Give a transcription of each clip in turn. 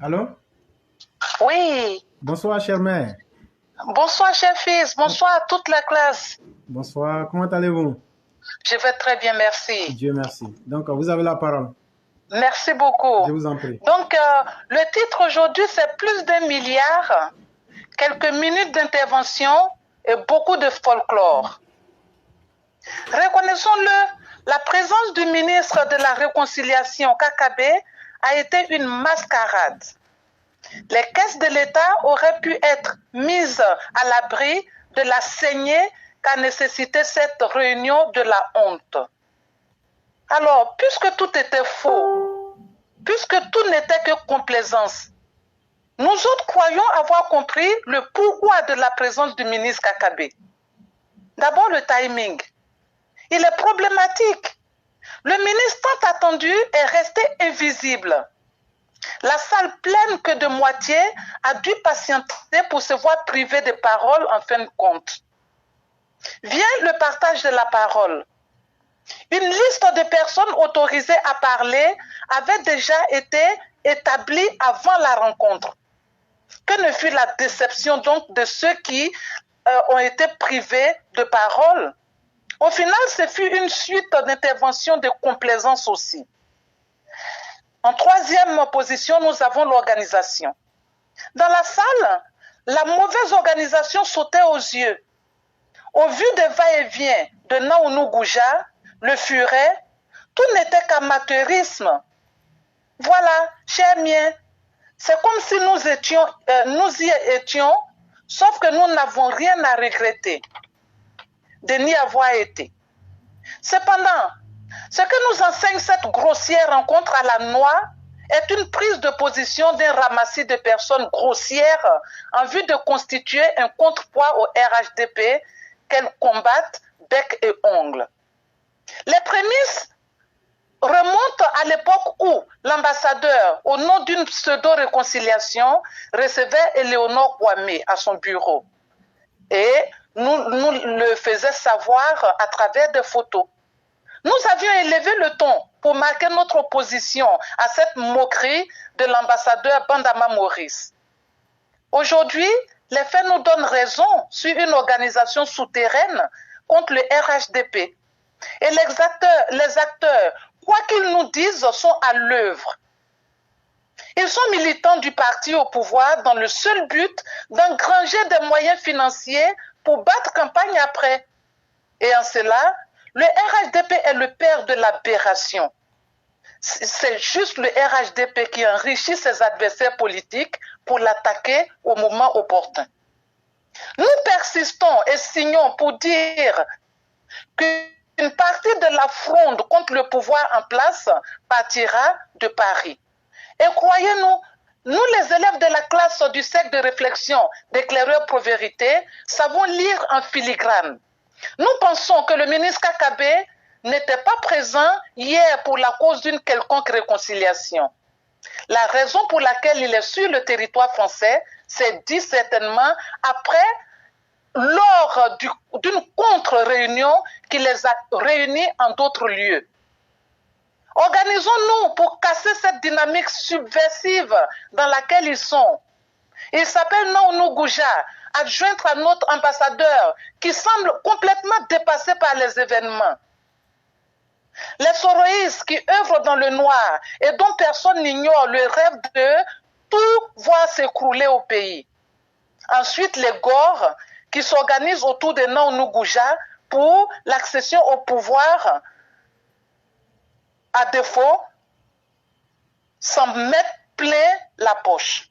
Allô? Oui. Bonsoir, chère mère. Bonsoir, cher fils. Bonsoir à toute la classe. Bonsoir, comment allez-vous? Je vais très bien, merci. Dieu merci. Donc, vous avez la parole. Merci beaucoup. Je vous en prie. Donc, le titre aujourd'hui, c'est plus d'un milliard, quelques minutes d'intervention et beaucoup de folklore. Reconnaissons-le, la présence du ministre de la Réconciliation, Kakabe, a été une mascarade. Les caisses de l'État auraient pu être mises à l'abri de la saignée qu'a nécessité cette réunion de la honte. Alors, puisque tout était faux, puisque tout n'était que complaisance, nous autres croyons avoir compris le pourquoi de la présence du ministre Kakabe. D'abord, le timing. Il est problématique. Le ministre tant attendu est resté invisible. La salle pleine que de moitié a dû patienter pour se voir privé de parole en fin de compte. Vient le partage de la parole. Une liste de personnes autorisées à parler avait déjà été établie avant la rencontre. Que ne fut la déception donc de ceux qui ont été privés de parole? Au final, ce fut une suite d'interventions de complaisance aussi. En troisième position, nous avons l'organisation. Dans la salle, la mauvaise organisation sautait aux yeux. Au vu des va-et-vient de Naounou Gouja, le furet, tout n'était qu'amateurisme. Voilà, chers miens, c'est comme si nous y étions, sauf que nous n'avons rien à regretter de n'y avoir été. Cependant, ce que nous enseigne cette grossière rencontre à la noix est une prise de position d'un ramassis de personnes grossières en vue de constituer un contrepoids au RHDP qu'elles combattent bec et ongle. Les prémices remontent à l'époque où l'ambassadeur, au nom d'une pseudo-réconciliation, recevait Éléonore Kwame à son bureau et nous le faisait savoir à travers des photos. Nous avions élevé le ton pour marquer notre opposition à cette moquerie de l'ambassadeur Bandama Maurice. Aujourd'hui, les faits nous donnent raison sur une organisation souterraine contre le RHDP. Et les acteurs, quoi qu'ils nous disent, sont à l'œuvre. Ils sont militants du parti au pouvoir dans le seul but d'engranger des moyens financiers pour battre campagne après. Et en cela, le RHDP est le père de l'aberration. C'est juste le RHDP qui enrichit ses adversaires politiques pour l'attaquer au moment opportun. Nous persistons et signons pour dire qu'une partie de la fronde contre le pouvoir en place partira de Paris. Et croyez-nous, nous les élèves de la classe du cercle de réflexion d'éclaireurs pro vérité savons lire en filigrane. Nous pensons que le ministre Kakabe n'était pas présent hier pour la cause d'une quelconque réconciliation. La raison pour laquelle il est sur le territoire français, c'est dit certainement lors d'une contre-réunion qui les a réunis en d'autres lieux. Organisons-nous pour casser cette dynamique subversive dans laquelle ils sont. Il s'appelle Naounou Gouja, adjoint à notre ambassadeur, qui semble complètement dépassé par les événements. Les soroïstes qui œuvrent dans le noir et dont personne n'ignore le rêve de tout voir s'écrouler au pays. Ensuite, les Gors qui s'organisent autour de Naounou Gouja pour l'accession au pouvoir, à défaut, s'en mettent plein la poche.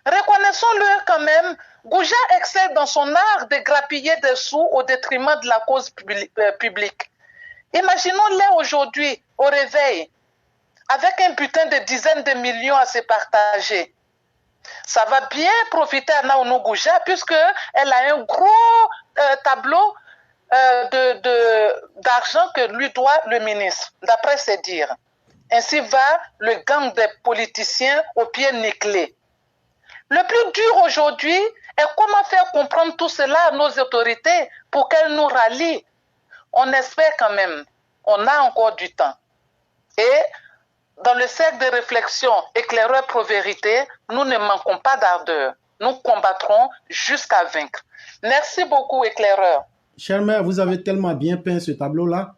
Reconnaissons-le quand même, Gouja excelle dans son art de grappiller des sous au détriment de la cause publique. Imaginons-les aujourd'hui, au réveil, avec un butin de dizaines de millions à se partager. Ça va bien profiter à Naounou Gouja puisqu'elle a un gros tableau d'argent que lui doit le ministre, d'après ses dires. Ainsi va le gang des politiciens aux pieds nickelés. Le plus dur aujourd'hui est comment faire comprendre tout cela à nos autorités pour qu'elles nous rallient. On espère quand même, on a encore du temps. Et dans le cercle de réflexion éclaireur pro-vérité, nous ne manquons pas d'ardeur. Nous combattrons jusqu'à vaincre. Merci beaucoup, éclaireur. Chère mère, vous avez tellement bien peint ce tableau-là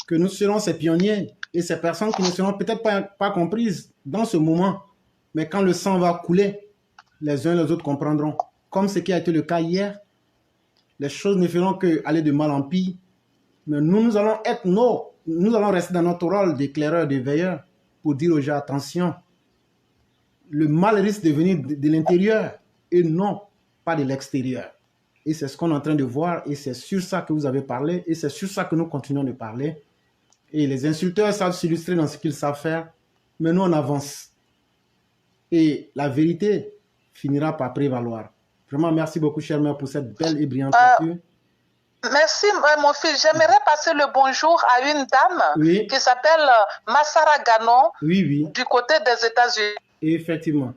que nous serons ces pionniers et ces personnes qui ne seront peut-être pas comprises dans ce moment. Mais quand le sang va couler, les uns et les autres comprendront. Comme ce qui a été le cas hier, les choses ne feront qu'aller de mal en pire. Mais nous allons rester dans notre rôle d'éclaireur, de veilleur, pour dire aux gens, attention, le mal risque de venir de l'intérieur et non pas de l'extérieur. Et c'est ce qu'on est en train de voir et c'est sur ça que vous avez parlé et c'est sur ça que nous continuons de parler. Et les insulteurs savent s'illustrer dans ce qu'ils savent faire, mais nous on avance. Et la vérité finira par prévaloir. Vraiment, merci beaucoup, chère mère, pour cette belle et brillante lecture. Merci, mon fils. J'aimerais passer le bonjour à une dame qui s'appelle Massara Gano, du côté des États-Unis. Effectivement.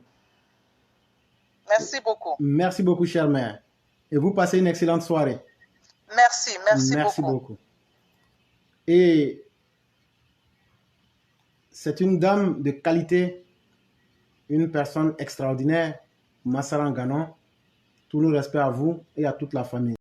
Merci beaucoup. Merci beaucoup, chère mère. Et vous passez une excellente soirée. Merci beaucoup. Et c'est une dame de qualité, une personne extraordinaire, Massara Gano. Tout le respect à vous et à toute la famille.